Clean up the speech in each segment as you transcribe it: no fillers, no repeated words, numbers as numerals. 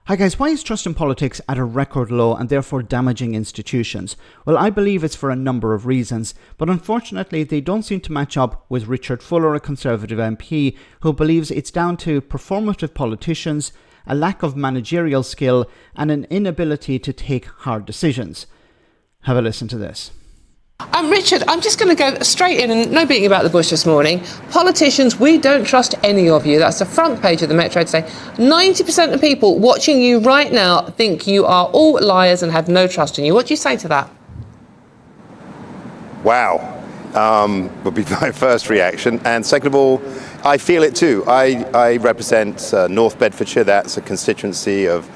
Hi guys, why is trust in politics at a record low and therefore damaging institutions? Well, I believe it's for a number of reasons, but unfortunately they don't seem to match up with Richard Fuller, a Conservative MP, who believes it's down to performative politicians, a lack of managerial skill, and an inability to take hard decisions. Have a listen to this. Richard, I'm just going to go straight in and no beating about the bush this morning. Politicians, we don't trust any of you. That's the front page of the Metro today. 90% of people watching you right now think you are all liars and have no trust in you. What do you say to that? Wow, would be my first reaction. And second of all, I feel it too. I represent North Bedfordshire. That's a constituency of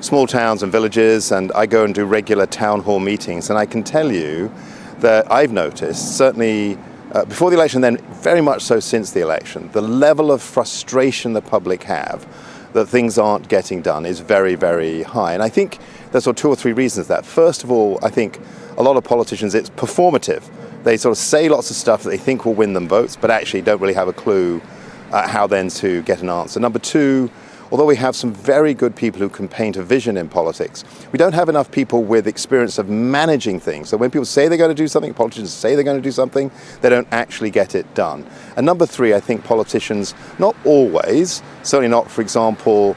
small towns and villages, and I go and do regular town hall meetings. And I can tell you that I've noticed, certainly before the election, then very much so since the election, the level of frustration the public have that things aren't getting done is very, very high. And I think there's sort of two or three reasons for that. First of all, I think a lot of politicians, it's performative. They sort of say lots of stuff that they think will win them votes, but actually don't really have a clue how then to get an answer. Number two, although we have some very good people who can paint a vision in politics, we don't have enough people with experience of managing things. So when people say they're going to do something, politicians say they're going to do something, they don't actually get it done. And number three, I think politicians, not always, certainly not, for example,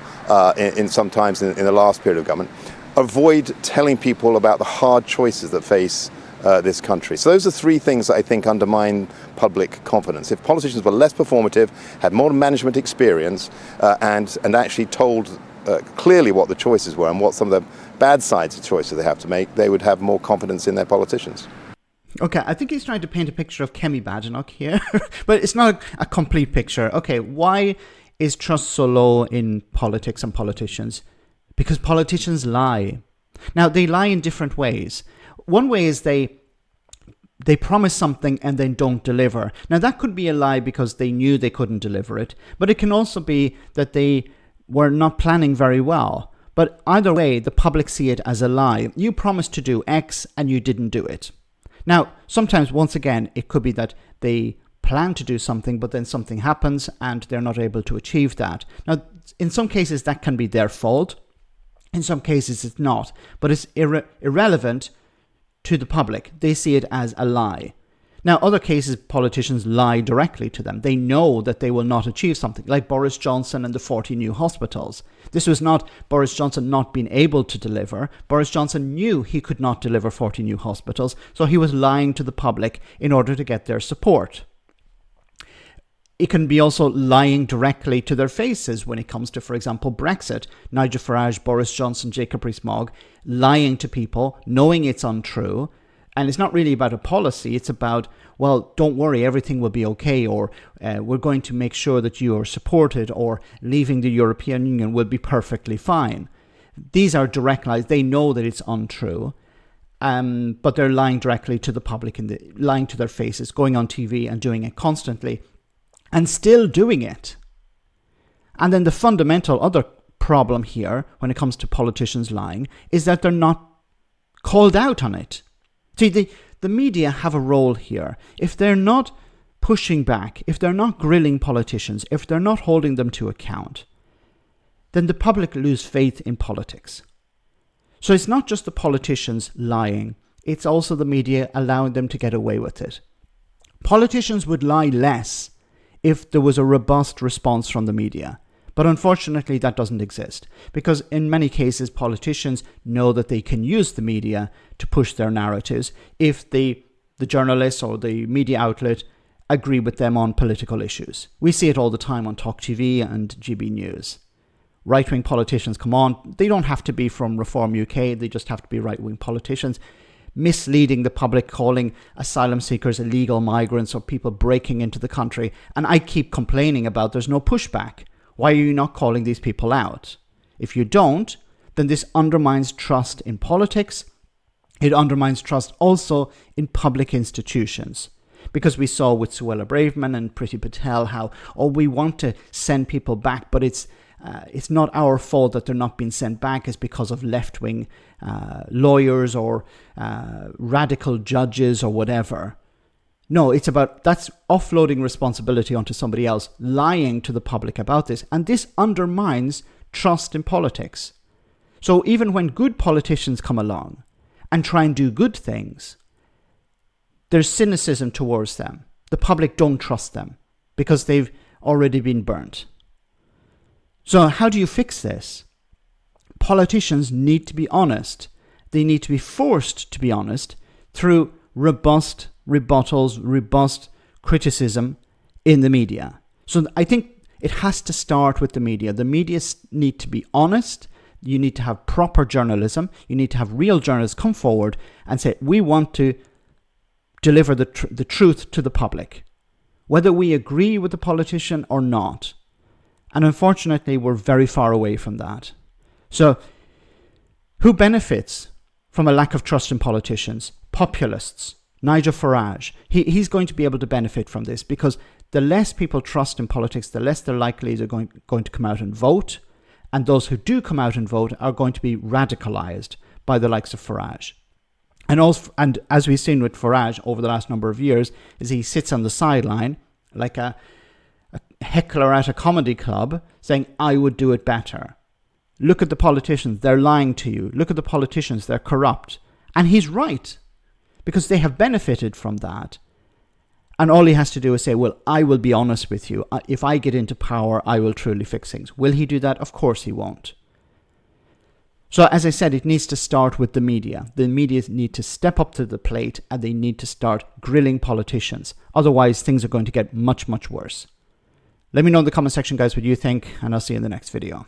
sometimes in the last period of government, avoid telling people about the hard choices that face this country. So those are three things that I think undermine public confidence. If politicians were less performative, had more management experience, and actually told clearly what the choices were and what some of the bad sides of choices they have to make, they would have more confidence in their politicians. Okay, I think he's trying to paint a picture of Kemi Badenoch here, but it's not a complete picture. Okay, why is trust so low in politics and politicians? Because politicians lie. Now, they lie in different ways. One way is they promise something and then don't deliver. Now, that could be a lie because they knew they couldn't deliver it, but it can also be that they were not planning very well. But either way, the public see it as a lie. You promised to do X and you didn't do it. Now, sometimes, once again, it could be that they plan to do something, but then something happens and they're not able to achieve that. Now, in some cases, that can be their fault. In some cases, it's not. But it's irrelevant to the public. They see it as a lie. Now, other cases, politicians lie directly to them. They know that they will not achieve something, like Boris Johnson and the 40 new hospitals. This was not Boris Johnson not being able to deliver. Boris Johnson knew he could not deliver 40 new hospitals, so he was lying to the public in order to get their support. It can be also lying directly to their faces when it comes to, for example, Brexit. Nigel Farage, Boris Johnson, Jacob Rees-Mogg, lying to people, knowing it's untrue. And it's not really about a policy. It's about, well, don't worry, everything will be okay, or we're going to make sure that you are supported, or leaving the European Union will be perfectly fine. These are direct lies. They know that it's untrue. But they're lying directly to the public, and lying to their faces, going on TV and doing it constantly. And still doing it. And then the fundamental other problem here, when it comes to politicians lying, is that they're not called out on it. See, the media have a role here. If they're not pushing back, if they're not grilling politicians, if they're not holding them to account, then the public lose faith in politics. So it's not just the politicians lying, it's also the media allowing them to get away with it. Politicians would lie less if there was a robust response from the media. But unfortunately, that doesn't exist, because in many cases, politicians know that they can use the media to push their narratives if the journalists or the media outlet agree with them on political issues. We see it all the time on Talk TV and GB News. Right-wing politicians come on. They don't have to be from Reform UK. They just have to be right-wing politicians, misleading the public, calling asylum seekers illegal migrants or people breaking into the country. And I keep complaining about there's no pushback. Why are you not calling these people out? If you don't, then this undermines trust in politics. It undermines trust also in public institutions. Because we saw with Suella Braverman and Priti Patel how, we want to send people back, but it's not our fault that they're not being sent back. It's because of left-wing lawyers or radical judges or whatever. No, it's about, that's offloading responsibility onto somebody else, lying to the public about this. And this undermines trust in politics. So even when good politicians come along and try and do good things, there's cynicism towards them. The public don't trust them because they've already been burnt. So how do you fix this? Politicians need to be honest. They need to be forced to be honest through robust rebuttals, robust criticism in the media. So I think it has to start with the media. The media need to be honest. You need to have proper journalism. You need to have real journalists come forward and say, we want to deliver the truth to the public, whether we agree with the politician or not. And unfortunately, we're very far away from that. So who benefits from a lack of trust in politicians? Populists. Nigel Farage. He's going to be able to benefit from this because the less people trust in politics, the less they're likely they're going to come out and vote. And those who do come out and vote are going to be radicalized by the likes of Farage. And as we've seen with Farage over the last number of years, is he sits on the sideline like a heckler at a comedy club saying, I would do it better. Look at the politicians, they're lying to you. Look at the politicians, they're corrupt. And he's right, because they have benefited from that. And all he has to do is say, well, I will be honest with you. If I get into power, I will truly fix things. Will he do that? Of course he won't. So as I said, it needs to start with the media. The media need to step up to the plate and they need to start grilling politicians. Otherwise, things are going to get much, much worse. Let me know in the comment section, guys, what you think, and I'll see you in the next video.